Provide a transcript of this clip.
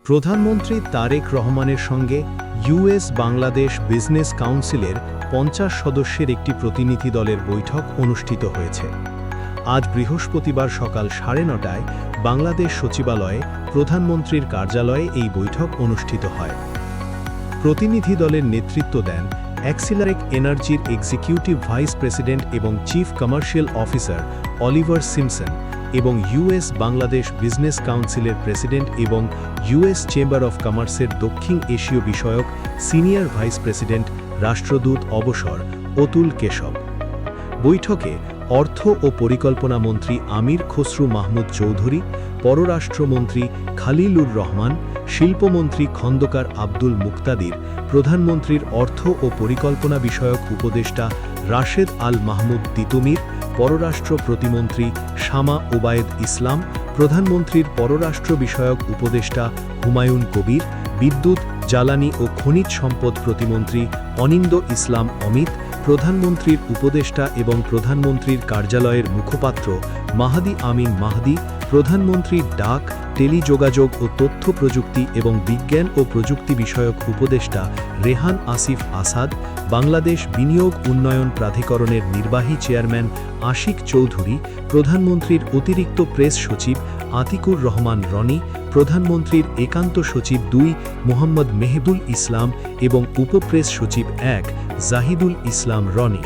প্রধানমন্ত্রী তারেক রহমানের সঙ্গে ইউএস বাংলাদেশ বিজনেস কাউন্সিলের ৫০ সদস্যের একটি প্রতিনিধি দলের বৈঠক অনুষ্ঠিত হয়েছে। আজ বৃহস্পতিবার সকাল ৯:৩০টায় বাংলাদেশ সচিবালয়ে প্রধানমন্ত্রীর কার্যালয়ে এই বৈঠক অনুষ্ঠিত হয়। প্রতিনিধি দলের নেতৃত্ব দেন অ্যাক্সিলারেক এনার্জির এক্সিকিউটিভ ভাইস প্রেসিডেন্ট এবং chief commercial officer Oliver Simpson এবং ইউএস বাংলাদেশ বিজনেস কাউন্সিলের প্রেসিডেন্ট এবং ইউএস চেম্বার অফ কমার্সের দক্ষিণ এশীয় বিষয়ক সিনিয়র ভাইস প্রেসিডেন্ট রাষ্ট্রদূত অবসর অতুল কেশব। বৈঠকে অর্থ ও পরিকল্পনা মন্ত্রী আমির খসরু মাহমুদ চৌধুরী, পররাষ্ট্রমন্ত্রী খালিলুর রহমান, শিল্পমন্ত্রী খন্দকার আব্দুল মুক্তাদির, প্রধানমন্ত্রীর অর্থ ও পরিকল্পনা বিষয়ক উপদেষ্টা রাশেদ আল মাহমুদ তিতুমির, পররাষ্ট্র প্রতিমন্ত্রী শামা ওবায়েদ ইসলাম, প্রধানমন্ত্রীর পররাষ্ট্র বিষয়ক উপদেষ্টা হুমায়ুন কবির, বিদ্যুৎ, জ্বালানি ও খনিজ সম্পদ প্রতিমন্ত্রী অনিন্দ ইসলাম অমিত, প্রধানমন্ত্রীর উপদেষ্টা এবং প্রধানমন্ত্রীর কার্যালয়ের মুখপাত্র মাহাদি আমিন মাহদি, প্রধানমন্ত্রীর ডাক, টেলিযোগাযোগ ও তথ্য প্রযুক্তি এবং বিজ্ঞান ও প্রযুক্তি বিষয়ক উপদেষ্টা রেহান আসিফ আসাদ, বাংলাদেশ বিনিয়োগ উন্নয়ন প্রাধিকরণের নির্বাহী চেয়ারম্যান আশিক চৌধুরী, প্রধানমন্ত্রীর অতিরিক্ত প্রেস সচিব আতিকুর রহমান রনি, প্রধানমন্ত্রীর একান্ত সচিব ২ মোহাম্মদ মেহবুল ইসলাম এবং উপপ্রেস সচিব ১ জাহিদুল ইসলাম রনি।